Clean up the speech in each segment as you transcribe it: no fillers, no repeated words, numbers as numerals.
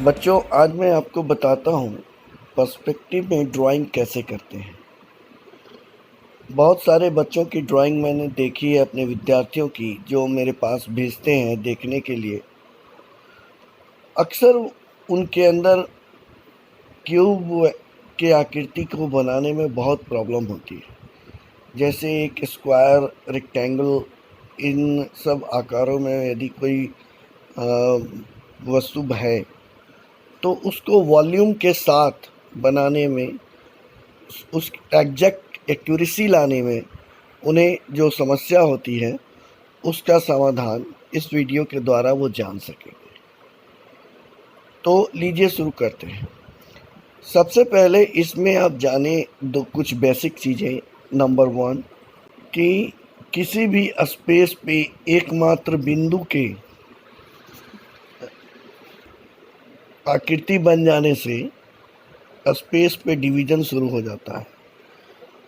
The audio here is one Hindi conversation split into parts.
बच्चों, आज मैं आपको बताता हूँ पर्सपेक्टिव में ड्राइंग कैसे करते हैं। बहुत सारे बच्चों की ड्राइंग मैंने देखी है, अपने विद्यार्थियों की, जो मेरे पास भेजते हैं देखने के लिए। अक्सर उनके अंदर क्यूब के आकृति को बनाने में बहुत प्रॉब्लम होती है। जैसे एक स्क्वायर, रेक्टेंगल, इन सब आकारों में यदि कोई वस्तु है तो उसको वॉल्यूम के साथ बनाने में, उस एग्जैक्ट एक्यूरेसी लाने में उन्हें जो समस्या होती है, उसका समाधान इस वीडियो के द्वारा वो जान सकेंगे। तो लीजिए शुरू करते हैं। सबसे पहले इसमें आप जाने दो कुछ बेसिक चीज़ें। नंबर 1 कि किसी भी स्पेस पे एकमात्र बिंदु के आकृति बन जाने से स्पेस पे डिवीज़न शुरू हो जाता है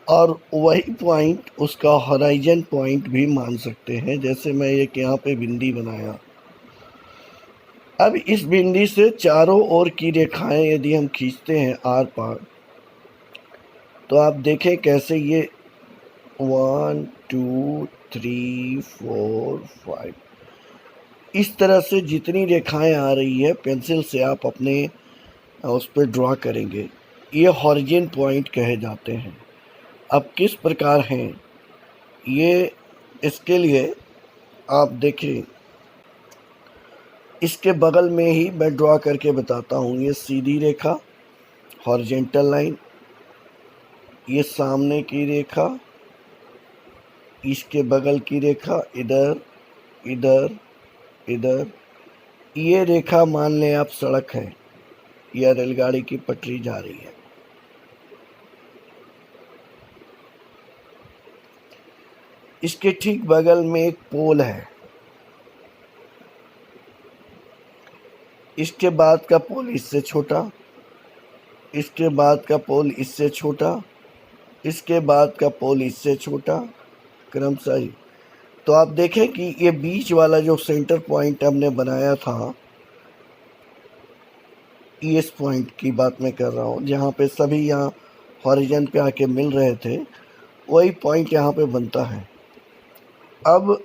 और वही पॉइंट उसका हॉराइजन पॉइंट भी मान सकते हैं। जैसे मैं एक यहाँ पे बिंदी बनाया। अब इस बिंदी से चारों ओर की रेखाएं यदि हम खींचते हैं आर पार, तो आप देखें कैसे ये 1 2 3 4 5 इस तरह से जितनी रेखाएं आ रही है पेंसिल से आप अपने उस पर ड्रॉ करेंगे। ये हॉरिजन पॉइंट कहे जाते हैं। अब किस प्रकार हैं ये, इसके लिए आप देखें, इसके बगल में ही मैं ड्रॉ करके बताता हूँ। ये सीधी रेखा, हॉरिजेंटल लाइन, ये सामने की रेखा, इसके बगल की रेखा, इधर इधर इधर। ये रेखा मान लें आप सड़क है या रेलगाड़ी की पटरी जा रही है। इसके ठीक बगल में एक पोल है। इसके बाद का पोल इससे छोटा, इसके बाद का पोल इससे छोटा, इसके बाद का पोल इससे छोटा, क्रमशः ही। तो आप देखें कि ये बीच वाला जो सेंटर पॉइंट हमने बनाया था, इस पॉइंट की बात मैं कर रहा हूँ, जहाँ पे सभी यहाँ हॉरिजन पे आके मिल रहे थे, वही पॉइंट यहाँ पे बनता है। अब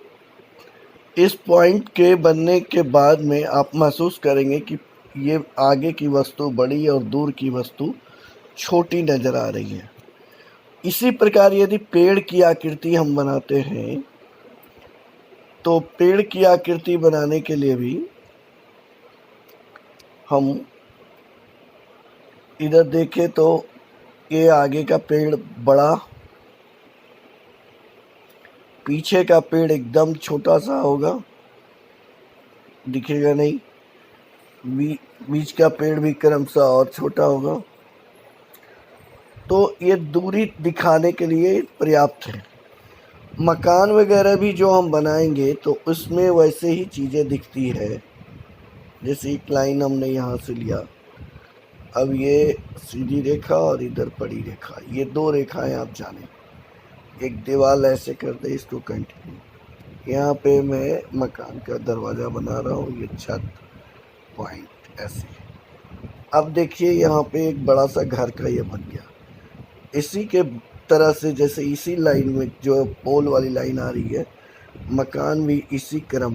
इस पॉइंट के बनने के बाद में आप महसूस करेंगे कि ये आगे की वस्तु बड़ी और दूर की वस्तु छोटी नज़र आ रही है। इसी प्रकार यदि पेड़ की आकृति हम बनाते हैं, तो पेड़ की आकृति बनाने के लिए भी हम इधर देखें तो ये आगे का पेड़ बड़ा, पीछे का पेड़ एकदम छोटा सा होगा, दिखेगा नहीं। बीच का पेड़ भी क्रमशः और छोटा होगा। तो ये दूरी दिखाने के लिए पर्याप्त है। मकान वगैरह भी जो हम बनाएंगे तो उसमें वैसे ही चीज़ें दिखती है। जैसे एक लाइन हमने यहाँ से लिया, अब ये सीधी रेखा और इधर बड़ी रेखा, ये दो रेखाएं आप जाने। एक दीवार ऐसे कर दे, इसको कंटिन्यू। यहाँ पे मैं मकान का दरवाज़ा बना रहा हूँ, ये छत पॉइंट ऐसे। अब देखिए यहाँ पे एक बड़ा सा घर का ये बन गया। इसी के तरह से जैसे इसी लाइन में जो पोल वाली लाइन आ रही है, मकान भी इसी क्रम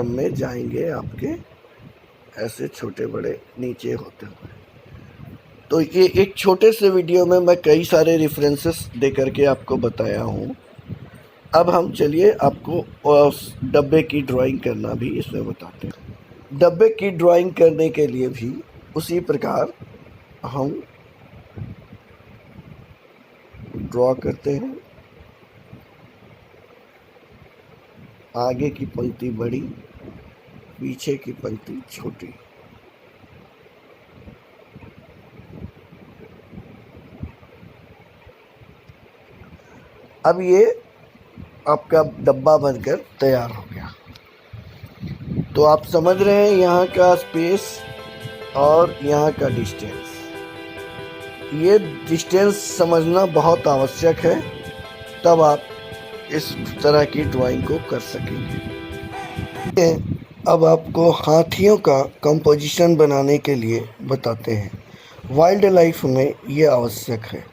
में जाएंगे आपके, ऐसे छोटे बड़े नीचे होते हुए। तो ये एक छोटे से वीडियो में मैं कई सारे रेफरेंसेस दे करके आपको बताया हूँ। अब हम चलिए आपको डब्बे की ड्राइंग करना भी इसमें बताते हैं। डब्बे की ड्राइंग करने के लिए भी उसी प्रकार हम ड्रॉ करते हैं। आगे की पंक्ति बड़ी, पीछे की पंक्ति छोटी। अब ये आपका डब्बा बनकर तैयार हो गया। तो आप समझ रहे हैं यहाँ का स्पेस और यहाँ का डिस्टेंस। ये डिस्टेंस समझना बहुत आवश्यक है, तब आप इस तरह की ड्राइंग को कर सकेंगे। अब आपको हाथियों का कंपोजिशन बनाने के लिए बताते हैं। वाइल्ड लाइफ में ये आवश्यक है।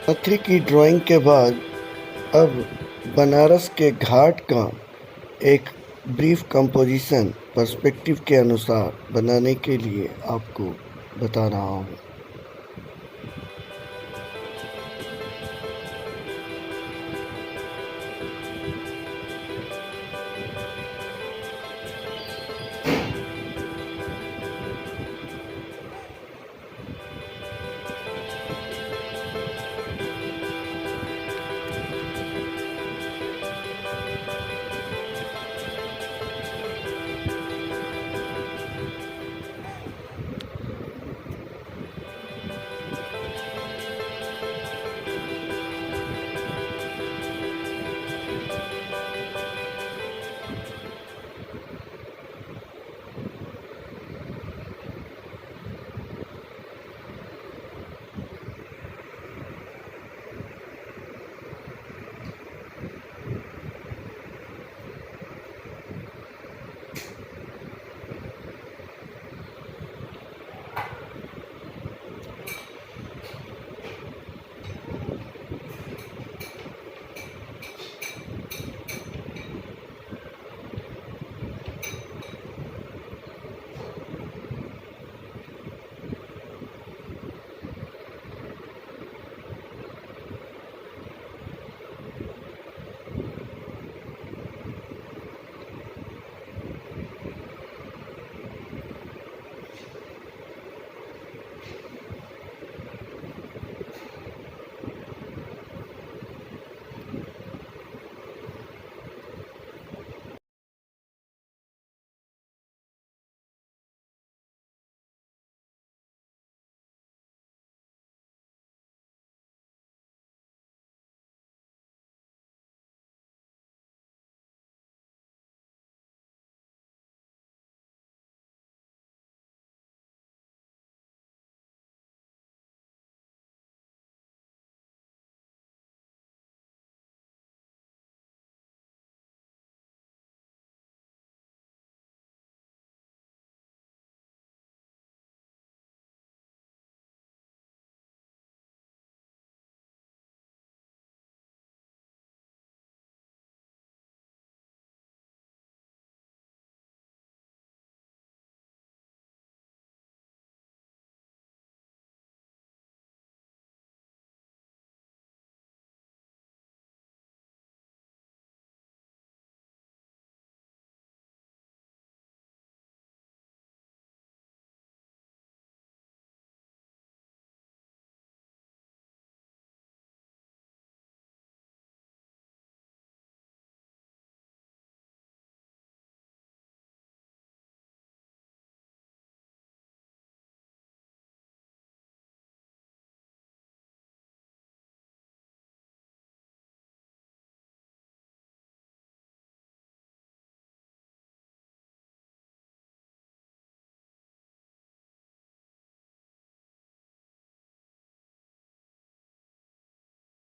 हाथी की ड्राइंग के बाद अब बनारस के घाट का एक ब्रीफ कंपोजिशन पर्सपेक्टिव के अनुसार बनाने के लिए आपको बता रहा हूँ।